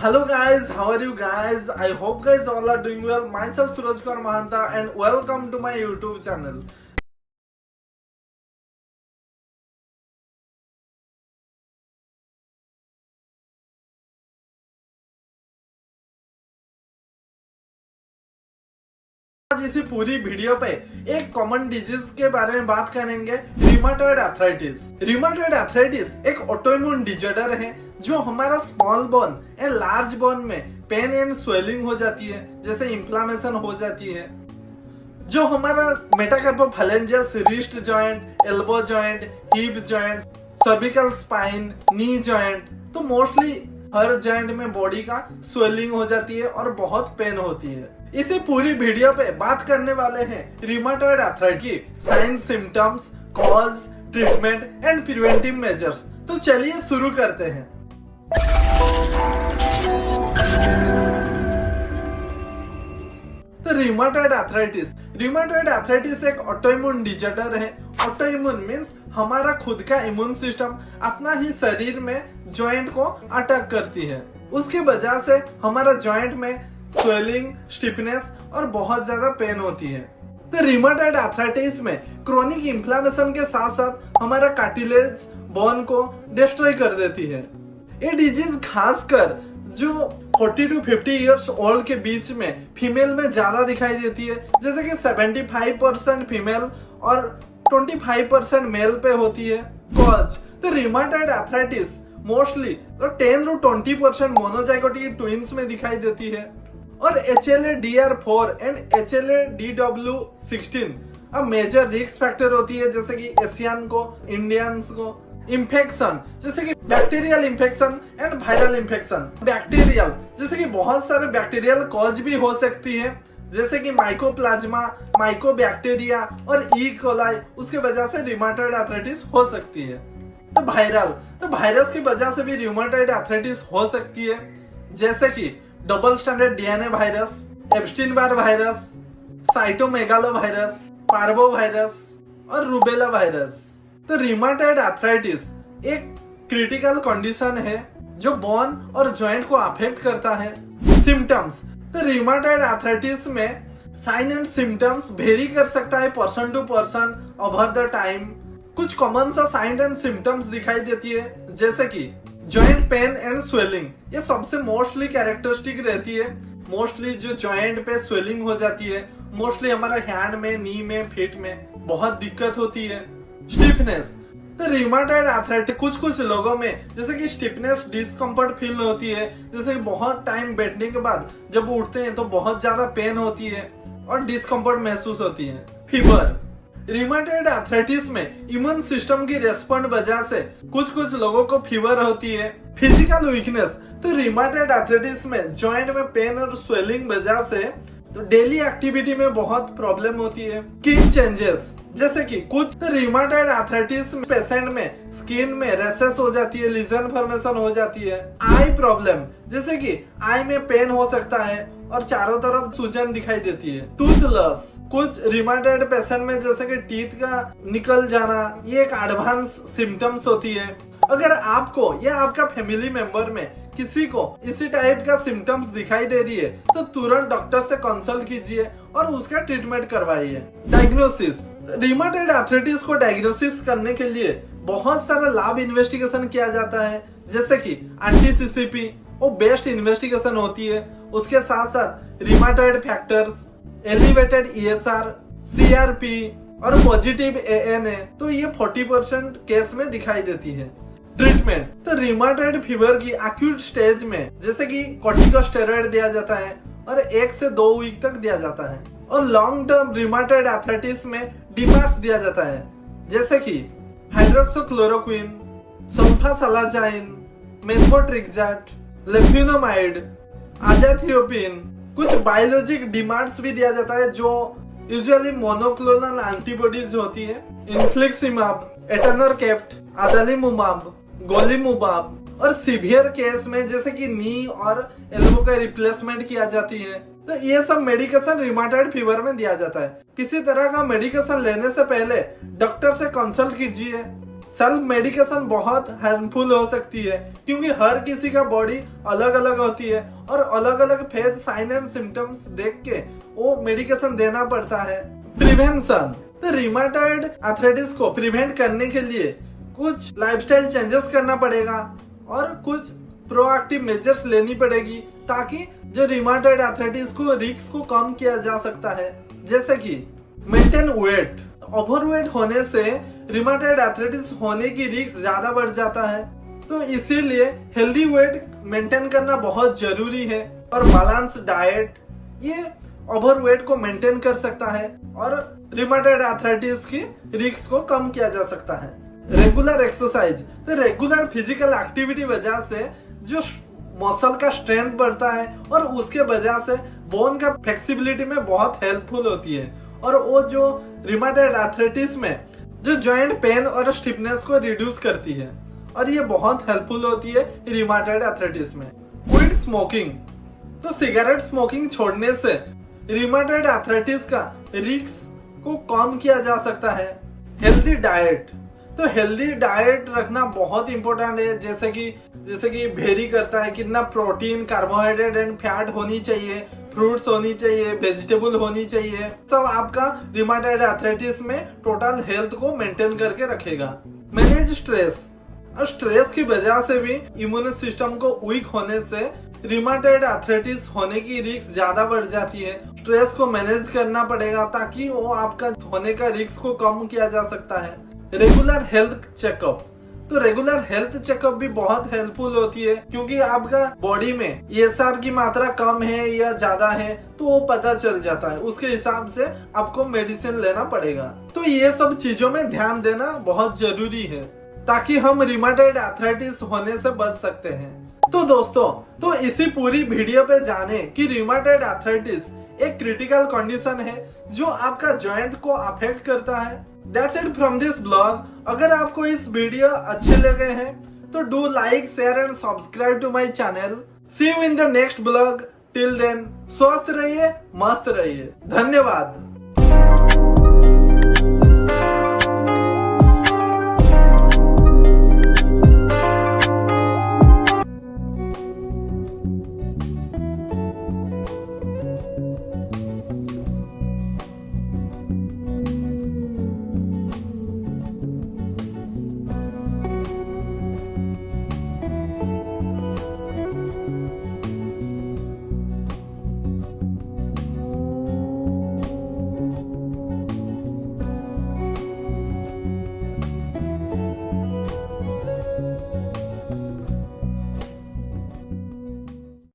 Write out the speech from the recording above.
Hello guys, how are you guys? I hope guys all are doing well. Myself Suraj Kaur Mahanta and welcome to my YouTube channel. आज इसी पूरी video पे एक common disease के बारे में बात करेंगे, रिमाटॉइड आर्थराइटिस। रिमाटॉइड आर्थराइटिस एक ऑटोइम्यून डिजॉर्डर है जो हमारा small bone and large bone में पेन एंड स्वेलिंग हो जाती है, जैसे इन्फ्लामेशन हो जाती है। जो हमारा metacarpophalangeal, wrist joint, elbow joint, hip joint, cervical spine, knee joint, तो मोस्टली हर जॉइंट में बॉडी का स्वेलिंग हो जाती है और बहुत पेन होती है। इसी पूरी वीडियो पे बात करने वाले हैं रिमाटॉइड आर्थराइटिस की science, symptoms, cause, treatment and preventive measures. तो चलिए शुरू करते हैं। तो रिमाटॉइड आर्थराइटिस एक ऑटोइम्यून डिजॉर्डर है। ऑटोइम्यून मींस हमारा खुद का इम्यून सिस्टम अपना ही शरीर में जॉइंट को अटैक करती है। उसकी वजह से हमारा जॉइंट में स्वेलिंग, स्टिफनेस और बहुत ज्यादा पेन होती है। तो रिमाटॉइड आर्थराइटिस में क्रोनिक इन्फ्लामेशन के साथ साथ हमारा कार्टिलेज, बोन को डिस्ट्रॉय कर देती है। ये डिजीज खासकर जो 40 to 50 इयर्स ओल्ड के बीच में फीमेल में ज्यादा दिखाई देती है, जैसे कि 75% फीमेल और 25% मेल पे होती है। कॉज, तो rheumatoid arthritis mostly 10 to 20% monozygotic twins में दिखाई देती है। और HLA-DR4 एंड HLA-DW16 अब मेजर रिस्क फैक्टर होती है, जैसे कि एशियन को, इंडियंस को। इन्फेक्शन, जैसे कि bacterial infection and viral infection. Bacterial, जैसे कि बहुत सारे बैक्टीरियल कॉज भी हो सकती है, जैसे कि माइकोप्लाज्मा, माइकोबैक्टीरिया और ई कोलाई, उसकी वजह से रिमाटॉइड आर्थराइटिस हो सकती है। तो वायरस की वजह से भी रिमाटॉइड आर्थराइटिस हो सकती है, जैसे कि double standard DNA virus, Epstein Barr virus, cytomegalo virus, parvo virus और रूबेला वायरस। तो रिमाटॉइड आर्थराइटिस एक क्रिटिकल कंडीशन है जो बोन और जॉइंट को अफेक्ट करता है। सिम्टम्स, तो रिमाटॉइड आर्थराइटिस में साइन एंड सिम्टम्स वेरी कर सकता है person to person over the time. कुछ कॉमन सा साइन एंड सिम्टम्स दिखाई देती है, जैसे कि जॉइंट पेन एंड स्वेलिंग, ये सबसे मोस्टली कैरेक्टरिस्टिक रहती है। मोस्टली जो जॉइंट पे स्वेलिंग हो जाती है, मोस्टली हमारा हैंड में, नी में, फीट में बहुत दिक्कत होती है। स्टिफनेस, तो रिमाटॉइड आर्थराइटिस कुछ लोगों में जैसे कि स्टिफनेस, डिस्कम्फर्ट फील होती है, जैसे कि बहुत टाइम बैठने के बाद जब उठते हैं तो बहुत ज्यादा पेन होती है और डिस्कम्फर्ट महसूस होती है। फीवर, रिमाटॉइड आर्थराइटिस में इम्यून सिस्टम की रेस्पॉन्ड वजह से कुछ लोगों को फीवर होती है। फिजिकल वीकनेस, तो रिमाटॉइड आर्थराइटिस में जॉइंट में पेन और स्वेलिंग वजह से तो डेली एक्टिविटी में बहुत प्रॉब्लम होती है। स्किन चेंजेस, जैसे कि कुछ रिमाटॉइड आर्थराइटिस पेशेंट में स्किन में रैशेस हो जाती है, लीजन फॉर्मेशन हो जाती है। आई प्रॉब्लम, जैसे कि आई में पेन हो सकता है और चारों तरफ सूजन दिखाई देती है। टूथलस, कुछ रिमाटॉइड पेशेंट में जैसे कि टीथ का निकल जाना, ये एक एडवांस सिम्टम्स होती है। अगर आपको या आपका फैमिली मेंबर में किसी को इसी टाइप का सिम्टम्स दिखाई दे रही है तो तुरंत डॉक्टर से कंसल्ट कीजिए और उसका ट्रीटमेंट करवाइए। डायग्नोसिस, रिमाटॉइड आर्थराइटिस को डायग्नोसिस करने के लिए बहुत सारा लैब इन्वेस्टिगेशन किया जाता है, जैसे कि anti-CCP वो बेस्ट इन्वेस्टिगेशन होती है। उसके साथ साथ रिमाटॉइड फैक्टर्स, एलिवेटेड ESR, CRP और पॉजिटिव ANA, तो ये 40% केस में दिखाई देती है। ट्रीटमेंट, तो रिमाटॉइड फीवर की एक्यूट स्टेज में जैसे कि कॉर्टिकोस्टेरॉइड दिया जाता है और 1 से 2 वीक तक दिया जाता है। और लॉन्ग टर्म रिमाटॉइड आर्थराइटिस में डीमार्क्स दिया जाता है, जैसे कि हाइड्रोक्सीक्लोरोक्विन, सल्फासालाजाइन, मेथोट्रेक्सेट, लेफ्युनोमाइड, आजाथियोपिन। कुछ बायोलॉजिक डीमार्क्स भी दिया जाता है जो यूजुअली मोनोक्लोनल एंटीबॉडीज होती है। इन्फ्लिक्सिमाब, एटनोरकेप्ट, आदालिमुमाब, गोलीमुबाब। और सीवियर केस में जैसे कि नी और एल्बो का रिप्लेसमेंट किया जाती है। तो ये सब मेडिकेशन रिमाटॉइड फीवर में दिया जाता है। किसी तरह का मेडिकेशन लेने से पहले डॉक्टर से कंसल्ट कीजिए सेल्फ मेडिकेशन बहुत हार्मफुल हो सकती है, क्योंकि हर किसी का बॉडी अलग अलग होती है और अलग अलग फेज साइन एंड सिम्टम्स देख के वो मेडिकेशन देना पड़ता है। प्रिवेंशन, तो रिमाटॉइड आर्थराइटिस को प्रिवेंट करने के लिए कुछ लाइफस्टाइल चेंजेस करना पड़ेगा और कुछ प्रोएक्टिव मेजर्स लेनी पड़ेगी, ताकि जो रिमाटॉइड आर्थराइटिस को रिस्क को कम किया जा सकता है। जैसे कि मेंटेन वेट, ओवरवेट होने से रिमाटॉइड आर्थराइटिस होने की रिस्क ज्यादा बढ़ जाता है, तो इसीलिए हेल्दी वेट मेंटेन करना बहुत जरूरी है। और बैलेंस डाइट ये ओवरवेट को मेंटेन कर सकता है और रिमाटॉइड आर्थराइटिस की रिस्क को कम किया जा सकता है। रेगुलर एक्सरसाइज, तो रेगुलर फिजिकल एक्टिविटी वजह से जो मसल का स्ट्रेंथ बढ़ता है और उसके वजह से बोन का फ्लेक्सिबिलिटी में बहुत हेल्पफुल होती है, और वो जो रिमाटॉइड आर्थराइटिस में जो जॉइंट पेन और स्टिफनेस को रिड्यूस करती है, और ये बहुत हेल्पफुल होती है रिमाटॉइड आर्थराइटिस में। क्विट स्मोकिंग, तो सिगरेट स्मोकिंग छोड़ने से रिमाटॉइड आर्थराइटिस का रिस्क को कम किया जा सकता है। हेल्दी डाइट, तो हेल्दी डाइट रखना बहुत इंपॉर्टेंट है, जैसे कि वेरी करता है कितना प्रोटीन, कार्बोहाइड्रेट एंड फैट होनी चाहिए, फ्रूट्स होनी चाहिए, वेजिटेबल होनी चाहिए, सब आपका रिमाटॉइड आर्थराइटिस में टोटल हेल्थ को मेंटेन करके रखेगा। मैनेज स्ट्रेस, और स्ट्रेस की वजह से भी इम्यून सिस्टम को वीक होने से रिमाटॉइड आर्थराइटिस होने की रिस्क ज्यादा बढ़ जाती है। स्ट्रेस को मैनेज करना पड़ेगा ताकि वो आपका होने का रिस्क को कम किया जा सकता है। रेगुलर हेल्थ चेकअप, तो रेगुलर हेल्थ चेकअप भी बहुत हेल्पफुल होती है, क्योंकि आपका बॉडी में ESR की मात्रा कम है या ज्यादा है तो वो पता चल जाता है, उसके हिसाब से आपको मेडिसिन लेना पड़ेगा। तो ये सब चीजों में ध्यान देना बहुत जरूरी है, ताकि हम रिमाटॉइड आर्थराइटिस होने से बच सकते हैं। तो दोस्तों, तो इसी पूरी वीडियो पे जाने कि रिमाटॉइड आर्थराइटिस एक क्रिटिकल कंडीशन है जो आपका जॉइंट को अफेक्ट करता है। That's it from this blog। अगर आपको इस वीडियो अच्छे लगे हैं तो do like, share and subscribe to my channel. See you in the next blog। Till then, स्वस्थ रहिए, मस्त रहिए। धन्यवाद।